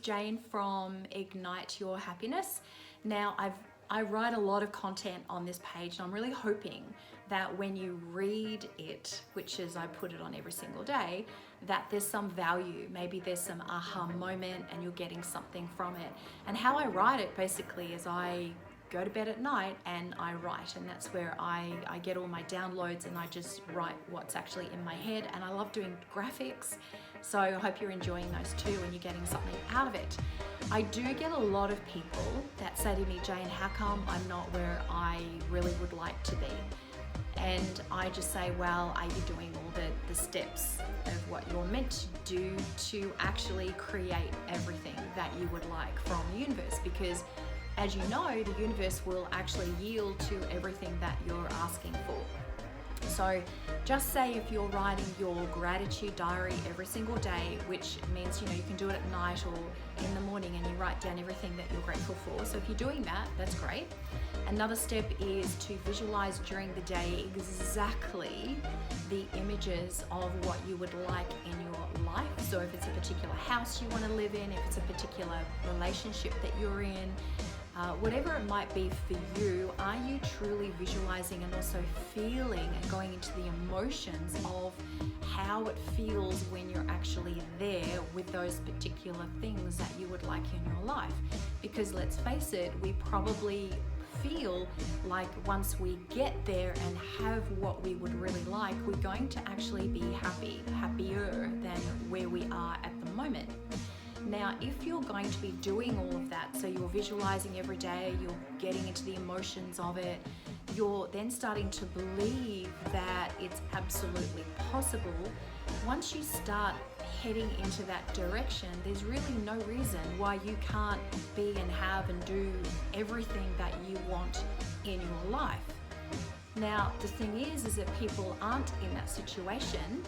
Jayne from Ignite Your Happiness. Now, I write a lot of content on this page, and I'm really hoping that when you read it, which is I put it on every single day, that there's some value. Maybe there's some aha moment and you're getting something from it. And how I write it basically is I go to bed at night and I write, and that's where I get all my downloads, and I just write what's actually in my head. And I love doing graphics, so I hope you're enjoying those too and you're getting something out of it. I do get a lot of people that say to me, Jayne, how come I'm not where I really would like to be? And I just say, well, are you doing all the steps of what you're meant to do to actually create everything that you would like from the universe? Because as you know, the universe will actually yield to everything that you're asking for. So just say if you're writing your gratitude diary every single day, which means, you can do it at night or in the morning, and you write down everything that you're grateful for. So if you're doing that, that's great. Another step is to visualize during the day exactly the images of what you would like in your life. So if it's a particular house you want to live in, if it's a particular relationship that you're in, whatever it might be for you, are you truly visualizing and also feeling and going into the emotions of how it feels when you're actually there with those particular things that you would like in your life? Because let's face it, we probably feel like once we get there and have what we would really like, we're going to actually be happier than where we are at the moment. Now, if you're going to be doing all of that, so you're visualizing every day, you're getting into the emotions of it, you're then starting to believe that it's absolutely possible. Once you start heading into that direction, there's really no reason why you can't be and have and do everything that you want in your life. Now, the thing is that people aren't in that situation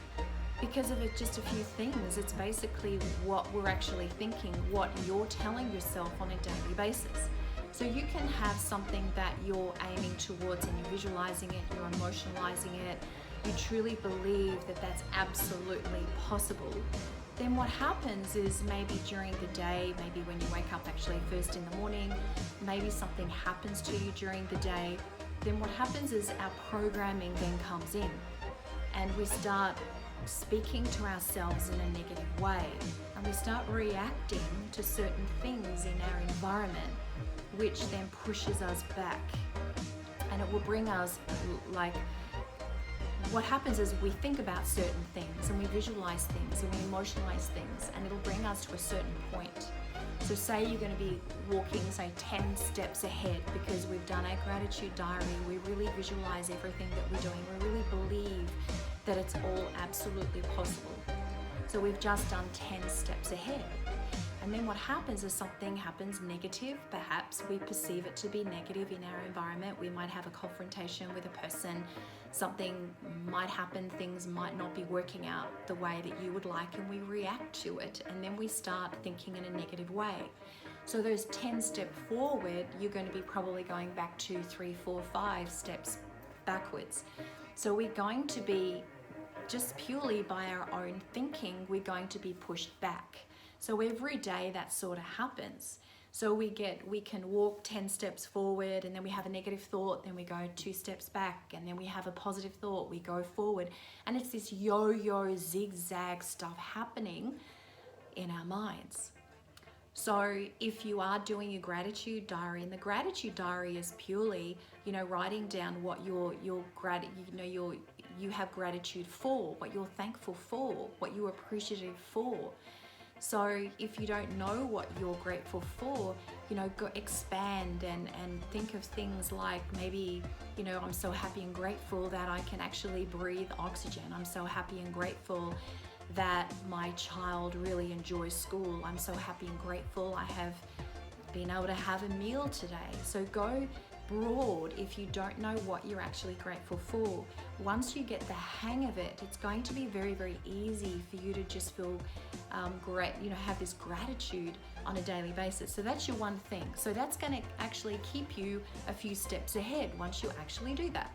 because of just a few things. It's basically what we're actually thinking, what you're telling yourself on a daily basis. So you can have something that you're aiming towards and you're visualizing it, you're emotionalizing it, you truly believe that that's absolutely possible. Then what happens is maybe during the day, maybe when you wake up actually first in the morning, maybe something happens to you during the day. Then what happens is our programming then comes in and we start speaking to ourselves in a negative way, and we start reacting to certain things in our environment, which then pushes us back. And it will bring us, what happens is we think about certain things and we visualize things and we emotionalize things, and it'll bring us to a certain point. So say you're going to be walking, say 10 steps ahead because we've done our gratitude diary, we really visualize everything that we're doing, we really believe that it's all absolutely possible. So we've just done 10 steps ahead. And then what happens is something happens negative, perhaps we perceive it to be negative in our environment. We might have a confrontation with a person, something might happen, things might not be working out the way that you would like, and we react to it, and then we start thinking in a negative way. So those 10 steps forward, you're going to be probably going back 2, 3, 4, 5 steps backwards. So we're going to be, just purely by our own thinking, we're going to be pushed back. So every day that sort of happens. So we can walk 10 steps forward, and then we have a negative thought, then we go 2 steps back, and then we have a positive thought, we go forward. And it's this yo-yo zigzag stuff happening in our minds. So if you are doing your gratitude diary, and the gratitude diary is purely, writing down what you have gratitude for, what you're thankful for, what you're appreciative for. So if you don't know what you're grateful for, go expand and think of things like maybe, I'm so happy and grateful that I can actually breathe oxygen. I'm so happy and grateful that my child really enjoys school. I'm so happy and grateful I have been able to have a meal today. So go broad if you don't know what you're actually grateful for. Once you get the hang of it, it's going to be very, very easy for you to just feel great, have this gratitude on a daily basis. So that's your one thing. So that's going to actually keep you a few steps ahead once you actually do that.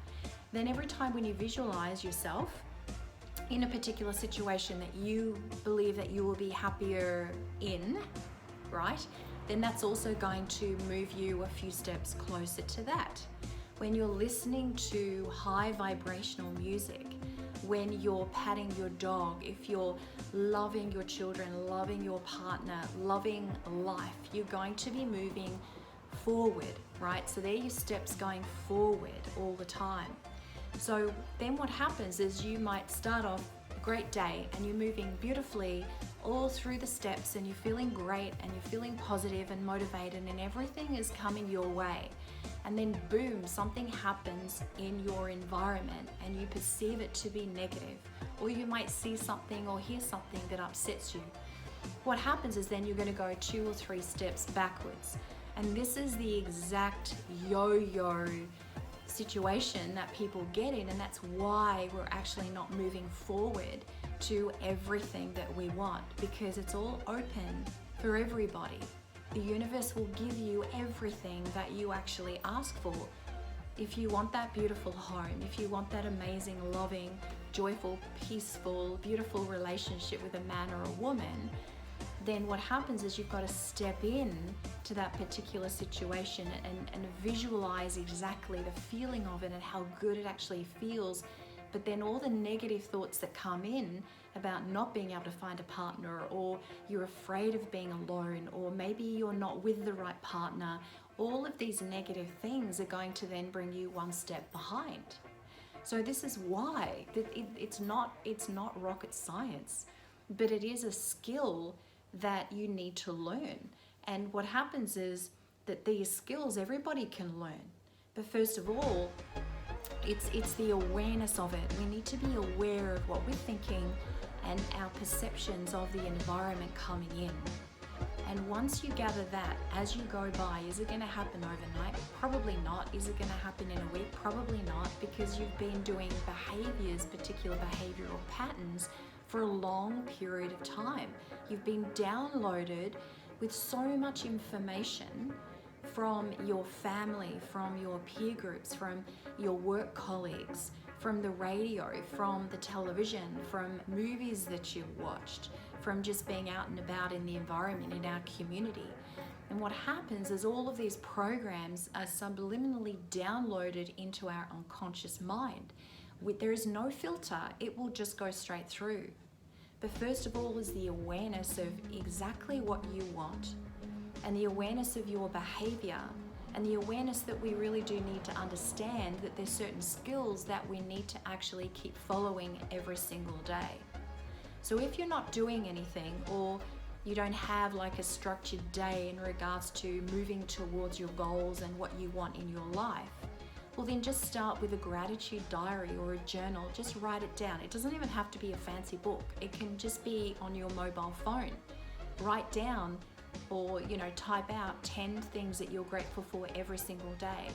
Then every time when you visualize yourself in a particular situation that you believe that you will be happier in, right? Then that's also going to move you a few steps closer to that. When you're listening to high vibrational music, when you're patting your dog, if you're loving your children, loving your partner, loving life, you're going to be moving forward, right? So they're your steps going forward all the time. So then what happens is you might start off a great day and you're moving beautifully all through the steps and you're feeling great and you're feeling positive and motivated and everything is coming your way. And then boom, something happens in your environment and you perceive it to be negative, or you might see something or hear something that upsets you. What happens is then you're going to go 2 or 3 steps backwards. And this is the exact yo-yo situation that people get in, and that's why we're actually not moving forward to everything that we want, because it's all open for everybody. The universe will give you everything that you actually ask for. If you want that beautiful home, if you want that amazing, loving, joyful, peaceful, beautiful relationship with a man or a woman, then what happens is you've got to step in to that particular situation and visualize exactly the feeling of it and how good it actually feels. But then all the negative thoughts that come in about not being able to find a partner, or you're afraid of being alone, or maybe you're not with the right partner, all of these negative things are going to then bring you one step behind. So this is why it's not rocket science, but it is a skill that you need to learn. And what happens is that these skills everybody can learn. But first of all, it's the awareness of it. We need to be aware of what we're thinking and our perceptions of the environment coming in. And once you gather that, as you go by, is it going to happen overnight? Probably not. Is it going to happen in a week? Probably not, because you've been doing behaviors, particular behavioral patterns, for a long period of time. You've been downloaded with so much information from your family, from your peer groups, from your work colleagues, from the radio, from the television, from movies that you've watched, from just being out and about in the environment, in our community. And what happens is all of these programs are subliminally downloaded into our unconscious mind. There is no filter, it will just go straight through. But first of all is the awareness of exactly what you want, and the awareness of your behavior, and the awareness that we really do need to understand that there's certain skills that we need to actually keep following every single day. So if you're not doing anything, or you don't have like a structured day in regards to moving towards your goals and what you want in your life, well then just start with a gratitude diary or a journal. Just write it down. It doesn't even have to be a fancy book. It can just be on your mobile phone. Write down, or type out 10 things that you're grateful for every single day.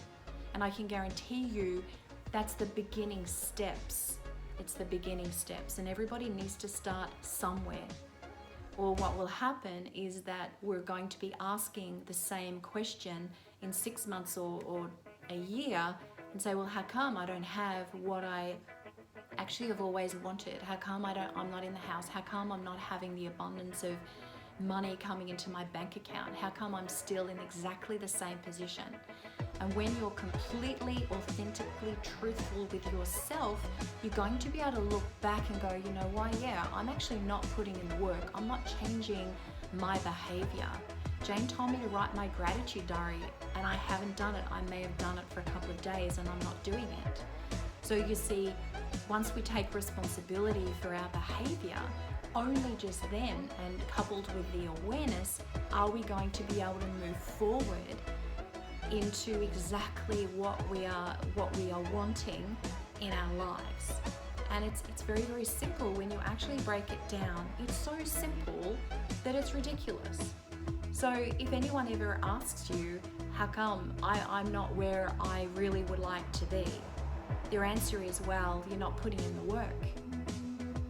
And I can guarantee you that's the beginning steps. It's the beginning steps, and everybody needs to start somewhere. Or what will happen is that we're going to be asking the same question in 6 months or a year, and say, well, how come I don't have what I actually have always wanted? How come I'm not in the house? How come I'm not having the abundance of money coming into my bank account? How come I'm still in exactly the same position? And when you're completely, authentically truthful with yourself, you're going to be able to look back and go, you know why? Yeah, I'm actually not putting in the work. I'm not changing my behavior. Jayne told me to write my gratitude diary, and I haven't done it. I may have done it for a couple of days and I'm not doing it. So you see, once we take responsibility for our behavior, only just then, and coupled with the awareness, are we going to be able to move forward into exactly what we are wanting in our lives. And it's very, very simple when you actually break it down. It's so simple that it's ridiculous. So if anyone ever asks you, how come I'm not where I really would like to be? Their answer is, well, you're not putting in the work.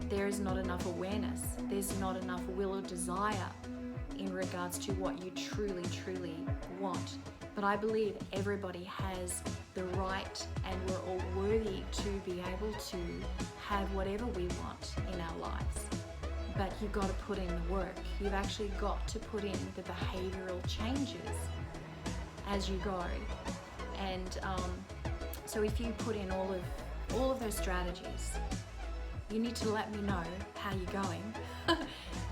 There is not enough awareness. There's not enough will or desire in regards to what you truly, truly want. But I believe everybody has the right, and we're all worthy to be able to have whatever we want in our lives. but you've got to put in the work. You've actually got to put in the behavioral changes as you go. And so if you put in all of those strategies, you need to let me know how you're going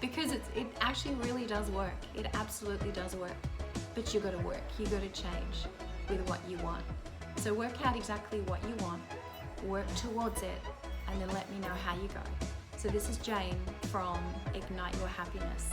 because it actually really does work. It absolutely does work. But you've got to work. You've got to change with what you want. So work out exactly what you want, work towards it, and then let me know how you go. So this is Jayne from Ignite Your Happiness.